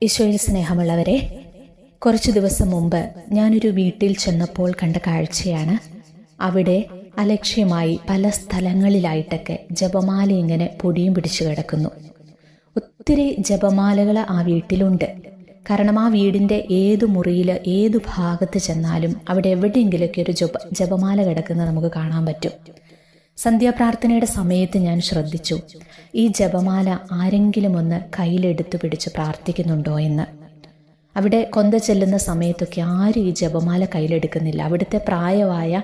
ഈശോയിൽ സ്നേഹമുള്ളവരെ, കുറച്ചു ദിവസം മുമ്പ് ഞാനൊരു വീട്ടിൽ ചെന്നപ്പോൾ കണ്ട കാഴ്ചയാണ്. അവിടെ അലക്ഷ്യമായി പല സ്ഥലങ്ങളിലായിട്ടൊക്കെ ജപമാല ഇങ്ങനെ പൊടിയും പിടിച്ചു കിടക്കുന്നു. ഒത്തിരി ജപമാലകൾ ആ വീട്ടിലുണ്ട്. കാരണം ആ വീടിൻ്റെ ഏതു മുറിയിൽ ഏതു ഭാഗത്ത് ചെന്നാലും അവിടെ എവിടെയെങ്കിലുമൊക്കെ ഒരു ജപമാല കിടക്കുന്നത് നമുക്ക് കാണാൻ പറ്റും. സന്ധ്യാപ്രാർത്ഥനയുടെ സമയത്ത് ഞാൻ ശ്രദ്ധിച്ചു, ഈ ജപമാല ആരെങ്കിലും ഒന്ന് കയ്യിലെടുത്തു പിടിച്ച് പ്രാർത്ഥിക്കുന്നുണ്ടോ എന്ന്. അവിടെ കൊന്ത ചെല്ലുന്ന സമയത്തൊക്കെ ആരും ഈ ജപമാല കയ്യിലെടുക്കുന്നില്ല. അവിടുത്തെ പ്രായമായ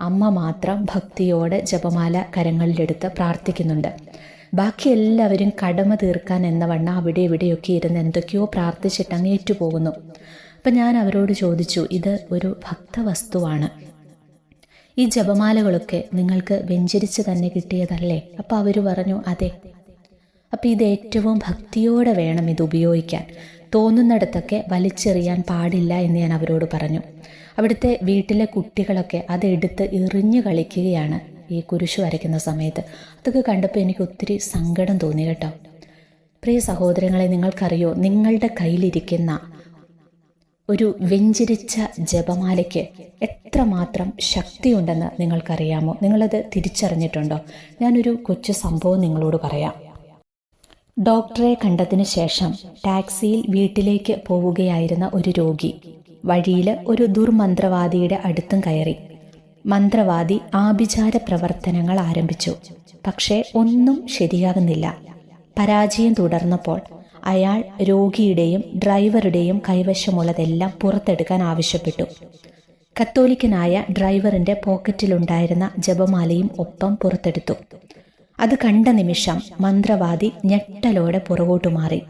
അമ്മ മാത്രം ഭക്തിയോടെ ജപമാല കരങ്ങളിലെടുത്ത് പ്രാർത്ഥിക്കുന്നുണ്ട്. ബാക്കി എല്ലാവരും കടമ തീർക്കാൻ എന്നവണ്ണം അവിടെ ഇവിടെയൊക്കെ ഇരുന്ന് എന്തൊക്കെയോ പ്രാർത്ഥിച്ചിട്ട് അങ്ങ് ഏറ്റുപോകുന്നു. അപ്പം ഞാൻ അവരോട് ചോദിച്ചു, ഇത് ഒരു ഭക്തവസ്തുവാണ്, ഈ ജപമാലകളൊക്കെ നിങ്ങൾക്ക് വെഞ്ചരിച്ച് തന്നെ കിട്ടിയതല്ലേ? അപ്പോൾ അവർ പറഞ്ഞു, അതെ. അപ്പം ഇത് ഏറ്റവും ഭക്തിയോടെ വേണം ഇത് ഉപയോഗിക്കാൻ, തോന്നുന്നിടത്തൊക്കെ വലിച്ചെറിയാൻ പാടില്ല എന്ന് ഞാൻ അവരോട് പറഞ്ഞു. അവിടുത്തെ വീട്ടിലെ കുട്ടികളൊക്കെ അതെടുത്ത് എറിഞ്ഞു കളിക്കുകയാണ് ഈ കുരിശു വരയ്ക്കുന്ന സമയത്ത്. അതൊക്കെ കണ്ടപ്പോൾ എനിക്ക് ഒത്തിരി സങ്കടം തോന്നി കേട്ടോ. പ്രിയ സഹോദരങ്ങളെ, നിങ്ങൾക്കറിയോ, നിങ്ങളുടെ കയ്യിലിരിക്കുന്ന ഒരു വെഞ്ചരിച്ച ജപമാലയ്ക്ക് എത്രമാത്രം ശക്തിയുണ്ടെന്ന് നിങ്ങൾക്കറിയാമോ? നിങ്ങളത് തിരിച്ചറിഞ്ഞിട്ടുണ്ടോ? ഞാനൊരു കൊച്ചു സംഭവം നിങ്ങളോട് പറയാം. ഡോക്ടറെ കണ്ടതിന് ശേഷം ടാക്സിയിൽ വീട്ടിലേക്ക് പോവുകയായിരുന്ന ഒരു രോഗി വഴിയിൽ ഒരു ദുർമന്ത്രവാദിയുടെ അടുത്തും കയറി. മന്ത്രവാദി ആഭിചാര പ്രവർത്തനങ്ങൾ ആരംഭിച്ചു. പക്ഷേ ഒന്നും ശരിയാകുന്നില്ല. പരാജയം തുടർന്നപ്പോൾ അയാൾ രോഗിയുടെയും ഡ്രൈവറുടെയും കൈവശമുള്ളതെല്ലാം പുറത്തെടുക്കാൻ ആവശ്യപ്പെട്ടു. കത്തോലിക്കനായ ഡ്രൈവറിന്റെ പോക്കറ്റിലുണ്ടായിരുന്ന ജപമാലയും ഒപ്പം പുറത്തെടുത്തു. അത് കണ്ട നിമിഷം മന്ത്രവാദി ഞെട്ടലോടെ പുറകോട്ടു മാറി.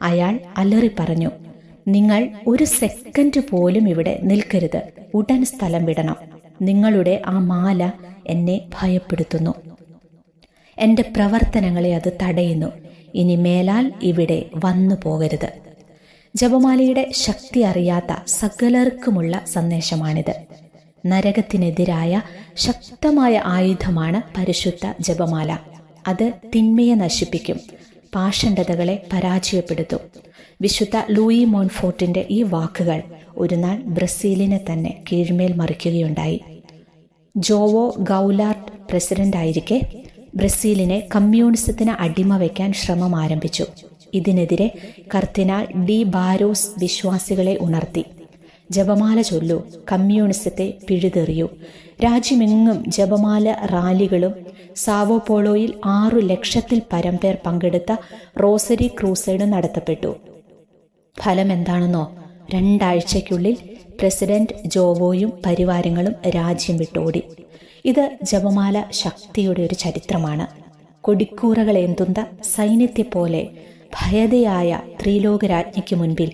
അയാൾ അലറി പറഞ്ഞു, നിങ്ങൾ ഒരു സെക്കൻഡ് പോലും ഇവിടെ നിൽക്കരുത്, ഉടൻ സ്ഥലം വിടണം. നിങ്ങളുടെ ആ മാല എന്നെ ഭയപ്പെടുത്തുന്നു, എൻ്റെ പ്രവർത്തനങ്ങളെ അത് തടയുന്നു. ഇനി മേലാൽ ഇവിടെ വന്നു പോകരുത്. ജപമാലയുടെ ശക്തി അറിയാത്ത സകലർക്കുമുള്ള സന്ദേശമാണിത്. നരകത്തിനെതിരായ ശക്തമായ ആയുധമാണ് പരിശുദ്ധ ജപമാല. അത് തിന്മയെ നശിപ്പിക്കും, പാഷണ്ഡതകളെ പരാജയപ്പെടുത്തും. വിശുദ്ധ ലൂയി മോൺഫോർട്ടിന്റെ ഈ വാക്കുകൾ ഒരു നാൾ ബ്രസീലിനെ തന്നെ കീഴ്മേൽ മറിക്കുകയുണ്ടായി. ജോവോ ഗൗലാർട്ട് പ്രസിഡന്റായിരിക്കെ ബ്രസീലിനെ കമ്മ്യൂണിസത്തിന് അടിമ വയ്ക്കാൻ ശ്രമം ആരംഭിച്ചു. ഇതിനെതിരെ കർദിനാൾ ഡി ബാരോസ് വിശ്വാസികളെ ഉണർത്തി. ജപമാല ചൊല്ലൂ, കമ്മ്യൂണിസത്തെ പിഴുതെറിയൂ. രാജ്യമെങ്ങും ജപമാല റാലികളും സാവോ പോളോയിൽ 6 ലക്ഷത്തിൽ പരം പേർ പങ്കെടുത്ത റോസരി ക്രൂസൈഡും നടത്തപ്പെട്ടു. ഫലം എന്താണെന്നോ? 2 ആഴ്ചയ്ക്കുള്ളിൽ പ്രസിഡന്റ് ജോവോയും പരിവാരങ്ങളും രാജ്യം വിട്ടോടി. ഇത് ജപമാല ശക്തിയുടെ ഒരു ചരിത്രമാണ്. കൊടിക്കൂറകളേന്തുന്ന സൈന്യത്തെപ്പോലെ ഭയതയായ ത്രിലോകരാജ്ഞിക്ക് മുൻപിൽ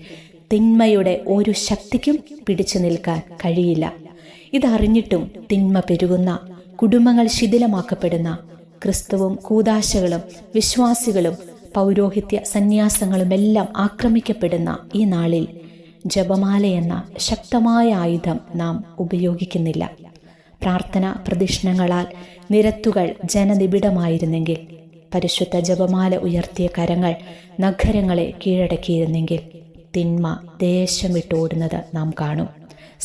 തിന്മയുടെ ഒരു ശക്തിക്കും പിടിച്ചു നിൽക്കാൻ കഴിയില്ല. ഇതറിഞ്ഞിട്ടും തിന്മ പെരുകുന്ന, കുടുംബങ്ങൾ ശിഥിലമാക്കപ്പെടുന്ന, ക്രിസ്തുവും കൂദാശകളും വിശ്വാസികളും പൗരോഹിത്യ സന്യാസങ്ങളുമെല്ലാം ആക്രമിക്കപ്പെടുന്ന ഈ നാളിൽ ജപമാല എന്ന ശക്തമായ ആയുധം നാം ഉപയോഗിക്കുന്നില്ല. പ്രാർത്ഥന പ്രദക്ഷിണങ്ങളാൽ നിരത്തുകൾ ജനനിബിഡമായിരുന്നെങ്കിൽ, പരിശുദ്ധ ജപമാല ഉയർത്തിയ കരങ്ങൾ നഗരങ്ങളെ കീഴടക്കിയിരുന്നെങ്കിൽ, തിന്മ ദേശം വിട്ടോടുന്നത് നാം കാണും.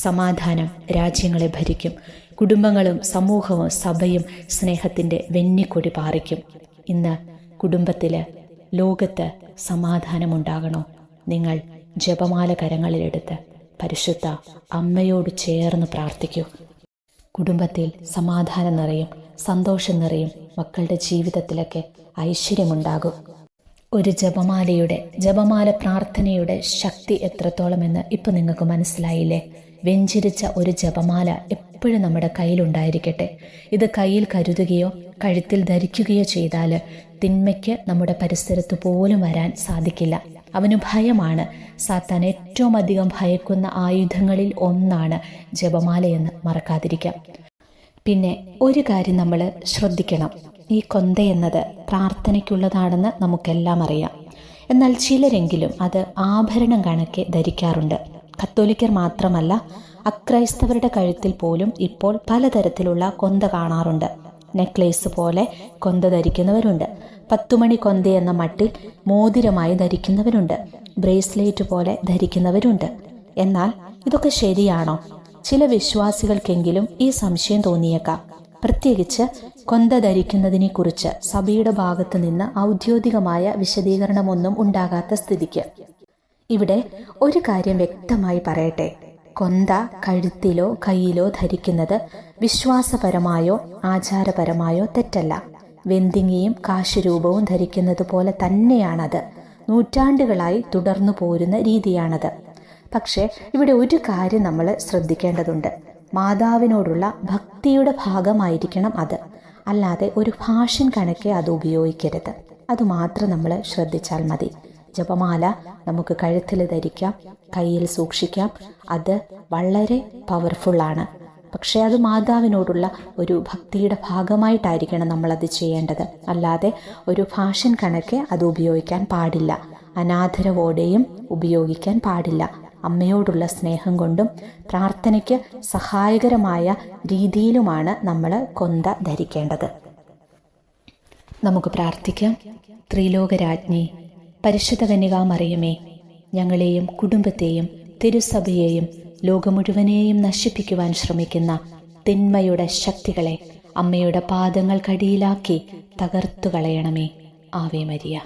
സമാധാനം രാജ്യങ്ങളെ ഭരിക്കും. കുടുംബങ്ങളും സമൂഹവും സഭയും സ്നേഹത്തിൻ്റെ വെന്നിക്കൊടി പാറിക്കും. ഇന്ന് കുടുംബത്തിൽ, ലോകത്ത് സമാധാനമുണ്ടാകണോ? നിങ്ങൾ ജപമാല കരങ്ങളിലെടുത്ത് പരിശുദ്ധ അമ്മയോട് ചേർന്ന് പ്രാർത്ഥിക്കൂ. കുടുംബത്തിൽ സമാധാനം നിറയും, സന്തോഷം നിറയും, മക്കളുടെ ജീവിതത്തിലൊക്കെ ഐശ്വര്യമുണ്ടാകും. ഒരു ജപമാല പ്രാർത്ഥനയുടെ ശക്തി എത്രത്തോളമെന്ന് ഇപ്പം നിങ്ങൾക്ക് മനസ്സിലായില്ലേ? വെഞ്ചരിച്ച ഒരു ജപമാല എപ്പോഴും നമ്മുടെ കയ്യിലുണ്ടായിരിക്കട്ടെ. ഇത് കയ്യിൽ കരുതുകയോ കഴുത്തിൽ ധരിക്കുകയോ ചെയ്താൽ തിന്മയ്ക്ക് നമ്മുടെ പരിസരത്ത് പോലും വരാൻ സാധിക്കില്ല. അവന് ഭയമാണ്. സാത്താൻ ഏറ്റവും അധികം ഭയക്കുന്ന ആയുധങ്ങളിൽ ഒന്നാണ് ജപമാലയെന്ന് മറക്കാതിരിക്കാം. പിന്നെ ഒരു കാര്യം നമ്മൾ ശ്രദ്ധിക്കണം. ഈ കൊന്ത എന്നത് പ്രാർത്ഥനയ്ക്കുള്ളതാണെന്ന് നമുക്കെല്ലാം അറിയാം. എന്നാൽ ചിലരെങ്കിലും അത് ആഭരണം കണക്കെ ധരിക്കാറുണ്ട്. കത്തോലിക്കർ മാത്രമല്ല, അക്രൈസ്തവരുടെ കഴുത്തിൽ പോലും ഇപ്പോൾ പലതരത്തിലുള്ള കൊന്ത കാണാറുണ്ട്. നെക്ലേസ് പോലെ കൊന്ത ധരിക്കുന്നവരുണ്ട്. 10 മണി കൊന്ത എന്ന മട്ടിൽ മോതിരമായി ധരിക്കുന്നവരുണ്ട്. ബ്രേസ്ലെറ്റ് പോലെ ധരിക്കുന്നവരുണ്ട്. എന്നാൽ ഇതൊക്കെ ശരിയാണോ? ചില വിശ്വാസികൾക്കെങ്കിലും ഈ സംശയം തോന്നിയേക്കാം. പ്രത്യേകിച്ച് കൊന്ത ധരിക്കുന്നതിനെക്കുറിച്ച് സഭയുടെ ഭാഗത്തു നിന്ന് ഔദ്യോഗികമായ വിശദീകരണമൊന്നും ഉണ്ടാകാത്ത സ്ഥിതിക്ക് ഇവിടെ ഒരു കാര്യം വ്യക്തമായി പറയട്ടെ. കൊന്ത കഴുത്തിലോ കയ്യിലോ ധരിക്കുന്നത് വിശ്വാസപരമായോ ആചാരപരമായോ തെറ്റല്ല. വെന്തിങ്ങിയും കാശുരൂപവും ധരിക്കുന്നത് പോലെ തന്നെയാണത്. നൂറ്റാണ്ടുകളായി തുടർന്നു പോരുന്ന രീതിയാണത്. പക്ഷേ ഇവിടെ ഒരു കാര്യം നമ്മൾ ശ്രദ്ധിക്കേണ്ടതുണ്ട്. മാതാവിനോടുള്ള ഭക്തിയുടെ ഭാഗമായിരിക്കണം അത്, അല്ലാതെ ഒരു ഫാഷൻ കണക്കെ അത് ഉപയോഗിക്കരുത്. അതുമാത്രം നമ്മൾ ശ്രദ്ധിച്ചാൽ മതി. ജപമാല നമുക്ക് കഴുത്തിൽ ധരിക്കാം, കയ്യിൽ സൂക്ഷിക്കാം. അത് വളരെ പവർഫുള്ളാണ്. പക്ഷേ അത് മാതാവിനോടുള്ള ഒരു ഭക്തിയുടെ ഭാഗമായിട്ടായിരിക്കണം നമ്മളത് ചെയ്യേണ്ടത്. അല്ലാതെ ഒരു ഫാഷൻ കണക്കെ അത് ഉപയോഗിക്കാൻ പാടില്ല. അനാദരവോടെയും ഉപയോഗിക്കാൻ പാടില്ല. അമ്മയോടുള്ള സ്നേഹം കൊണ്ടും പ്രാർത്ഥനയ്ക്ക് സഹായകരമായ രീതിയിലുമാണ് നമ്മൾ കൊന്ത ധരിക്കേണ്ടത്. നമുക്ക് പ്രാർത്ഥിക്കാം. ത്രിലോകരാജ്ഞി പരിശുദ്ധ കന്യകാമറിയമേ, ഞങ്ങളെയും കുടുംബത്തെയും തിരുസഭയെയും ലോകം മുഴുവനെയും നശിപ്പിക്കുവാൻ ശ്രമിക്കുന്ന തിന്മയുടെ ശക്തികളെ അമ്മയുടെ പാദങ്ങൾക്കടിയിലാക്കി തകർത്തു കളയണമേ. Ave Maria.